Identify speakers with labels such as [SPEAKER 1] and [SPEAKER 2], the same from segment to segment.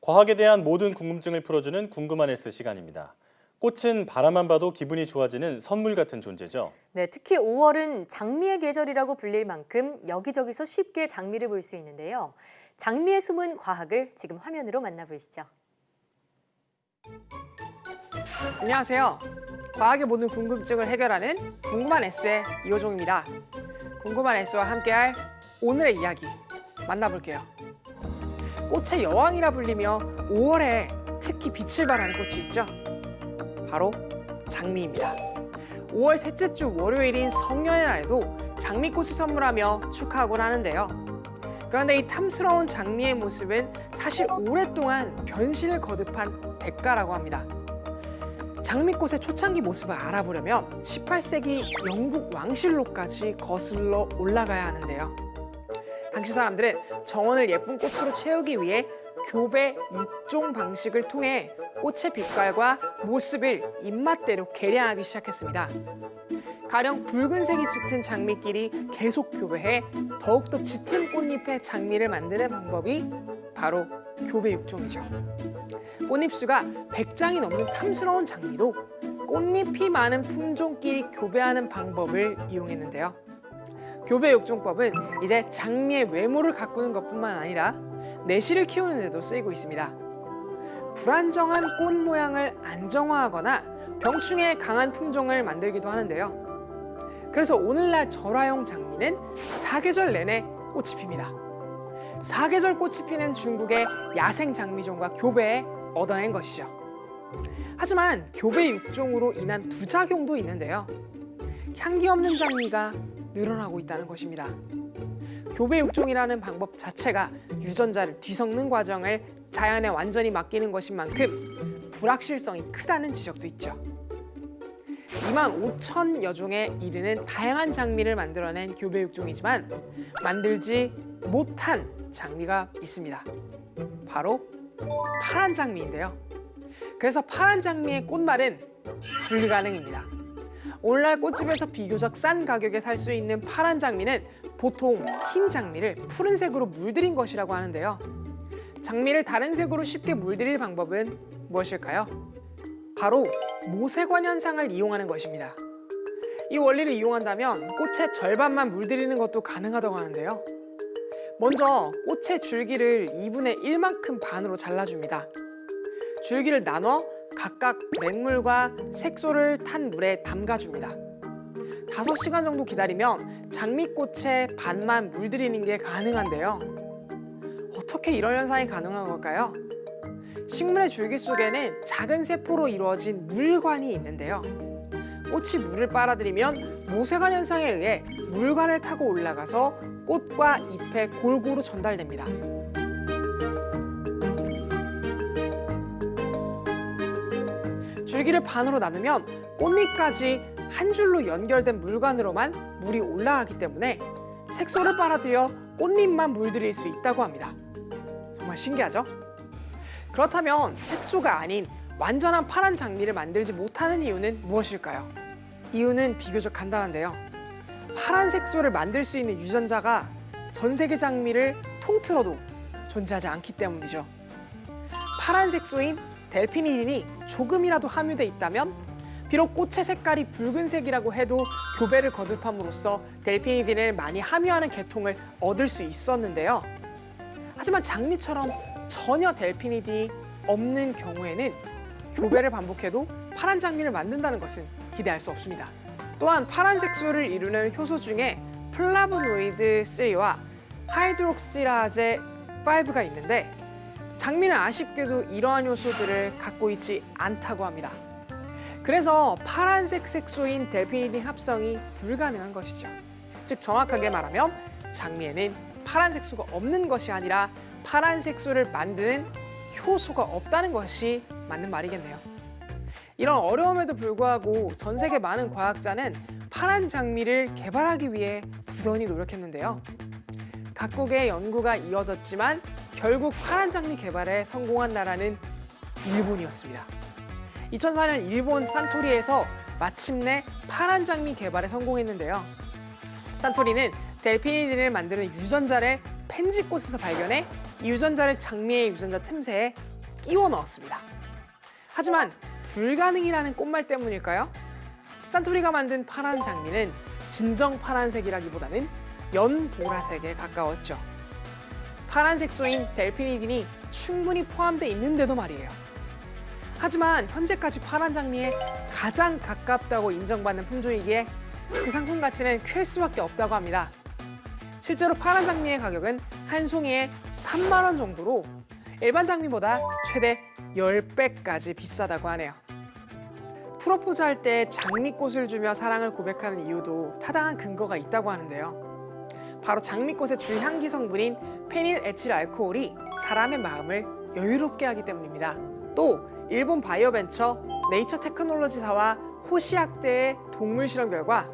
[SPEAKER 1] 과학에 대한 모든 궁금증을 풀어주는 궁금한 S 시간입니다. 꽃은 바라만 봐도 기분이 좋아지는 선물 같은 존재죠.
[SPEAKER 2] 네, 특히 5월은 장미의 계절이라고 불릴 만큼 여기저기서 쉽게 장미를 볼 수 있는데요. 장미의 숨은 과학을 지금 화면으로 만나보시죠.
[SPEAKER 3] 안녕하세요. 과학의 모든 궁금증을 해결하는 궁금한 S의 이호종입니다. 궁금한 S와 함께할 오늘의 이야기 만나볼게요. 꽃의 여왕이라 불리며 5월에 특히 빛을 발하는 꽃이 있죠. 바로 장미입니다. 5월 셋째 주 월요일인 성년의 날에도 장미꽃을 선물하며 축하하곤 하는데요. 그런데 이 탐스러운 장미의 모습은 사실 오랫동안 변신을 거듭한 대가라고 합니다. 장미꽃의 초창기 모습을 알아보려면 18세기 영국 왕실로까지 거슬러 올라가야 하는데요. 당시 사람들은 정원을 예쁜 꽃으로 채우기 위해 교배 육종 방식을 통해 꽃의 빛깔과 모습을 입맛대로 개량하기 시작했습니다. 가령 붉은색이 짙은 장미끼리 계속 교배해 더욱더 짙은 꽃잎의 장미를 만드는 방법이 바로 교배 육종이죠. 꽃잎수가 100장이 넘는 탐스러운 장미도 꽃잎이 많은 품종끼리 교배하는 방법을 이용했는데요. 교배 육종법은 이제 장미의 외모를 가꾸는 것뿐만 아니라 내실을 키우는 데도 쓰이고 있습니다. 불안정한 꽃 모양을 안정화하거나 병충해에 강한 품종을 만들기도 하는데요. 그래서 오늘날 절화용 장미는 사계절 내내 꽃이 핍니다. 사계절 꽃이 피는 중국의 야생 장미종과 교배에 얻어낸 것이죠. 하지만 교배 육종으로 인한 부작용도 있는데요. 향기 없는 장미가 늘어나고 있다는 것입니다. 교배 육종이라는 방법 자체가 유전자를 뒤섞는 과정을 자연에 완전히 맡기는 것인 만큼 불확실성이 크다는 지적도 있죠. 2만 5천여 종에 이르는 다양한 장미를 만들어낸 교배 육종이지만 만들지 못한 장미가 있습니다. 바로 파란 장미인데요. 그래서 파란 장미의 꽃말은 불가능입니다. 오늘날 꽃집에서 비교적 싼 가격에 살 수 있는 파란 장미는 보통 흰 장미를 푸른색으로 물들인 것이라고 하는데요. 장미를 다른 색으로 쉽게 물들일 방법은 무엇일까요? 바로 모세관 현상을 이용하는 것입니다. 이 원리를 이용한다면 꽃의 절반만 물들이는 것도 가능하다고 하는데요. 먼저 꽃의 줄기를 2분의 1만큼 반으로 잘라줍니다. 줄기를 나눠 각각 맹물과 색소를 탄 물에 담가줍니다. 5시간 정도 기다리면 장미꽃의 반만 물들이는 게 가능한데요. 어떻게 이런 현상이 가능한 걸까요? 식물의 줄기 속에는 작은 세포로 이루어진 물관이 있는데요. 꽃이 물을 빨아들이면 모세관 현상에 의해 물관을 타고 올라가서 꽃과 잎에 골고루 전달됩니다. 줄기를 반으로 나누면 꽃잎까지 한 줄로 연결된 물관으로만 물이 올라가기 때문에 색소를 빨아들여 꽃잎만 물들일 수 있다고 합니다. 정말 신기하죠? 그렇다면 색소가 아닌 완전한 파란 장미를 만들지 못하는 이유는 무엇일까요? 이유는 비교적 간단한데요. 파란 색소를 만들 수 있는 유전자가 전 세계 장미를 통틀어도 존재하지 않기 때문이죠. 파란 색소인 델피니딘이 조금이라도 함유돼 있다면 비록 꽃의 색깔이 붉은색이라고 해도 교배를 거듭함으로써 델피니딘을 많이 함유하는 계통을 얻을 수 있었는데요. 하지만 장미처럼 전혀 델피니딘이 없는 경우에는 교배를 반복해도 파란 장미를 만든다는 것은 기대할 수 없습니다. 또한 파란 색소를 이루는 효소 중에 플라보노이드 3와 하이드록시라제 5가 있는데 장미는 아쉽게도 이러한 요소들을 갖고 있지 않다고 합니다. 그래서 파란색 색소인 델피니딘 합성이 불가능한 것이죠. 즉 정확하게 말하면 장미에는 파란 색소가 없는 것이 아니라 파란 색소를 만드는 효소가 없다는 것이 맞는 말이겠네요. 이런 어려움에도 불구하고 전 세계 많은 과학자는 파란 장미를 개발하기 위해 부단히 노력했는데요. 각국의 연구가 이어졌지만 결국 파란 장미 개발에 성공한 나라는 일본이었습니다. 2004년 일본 산토리에서 마침내 파란 장미 개발에 성공했는데요. 산토리는 델피니딘을 만드는 유전자를 펜지꽃에서 발견해 이 유전자를 장미의 유전자 틈새에 끼워 넣었습니다. 하지만 불가능이라는 꽃말 때문일까요? 산토리가 만든 파란 장미는 진정 파란색이라기보다는 연보라색에 가까웠죠. 파란 색소인 델피니딘이 충분히 포함되어 있는데도 말이에요. 하지만 현재까지 파란 장미에 가장 가깝다고 인정받는 품종이기에 그 상품 가치는 클 수밖에 없다고 합니다. 실제로 파란 장미의 가격은 한 송이에 3만 원 정도로 일반 장미보다 최대 10배까지 비싸다고 하네요. 프로포즈 할 때 장미꽃을 주며 사랑을 고백하는 이유도 타당한 근거가 있다고 하는데요. 바로 장미꽃의 주 향기 성분인 페닐 에틸 알코올이 사람의 마음을 여유롭게 하기 때문입니다. 또 일본 바이오벤처 네이처 테크놀로지사와 호시약대의 동물 실험 결과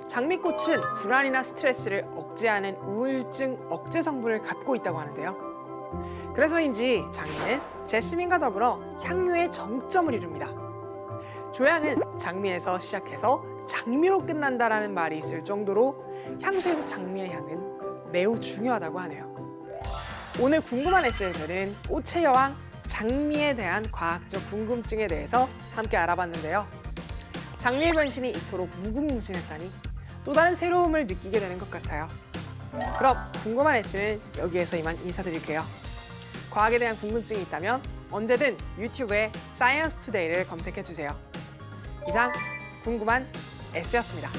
[SPEAKER 3] 장미꽃은 불안이나 스트레스를 억제하는 우울증 억제 성분을 갖고 있다고 하는데요. 그래서인지 장미는 제스민과 더불어 향료의 정점을 이룹니다. 조향은 장미에서 시작해서 장미로 끝난다라는 말이 있을 정도로 향수에서 장미의 향은 매우 중요하다고 하네요. 오늘 궁금한 에세이에서는 꽃의 여왕 장미에 대한 과학적 궁금증에 대해서 함께 알아봤는데요. 장미의 변신이 이토록 무궁무진했다니 또 다른 새로움을 느끼게 되는 것 같아요. 그럼 궁금한 에세이는 여기에서 이만 인사드릴게요. 과학에 대한 궁금증이 있다면 언제든 유튜브에 사이언스 투데이를 검색해주세요. 이상 궁금한 에세이였습니다.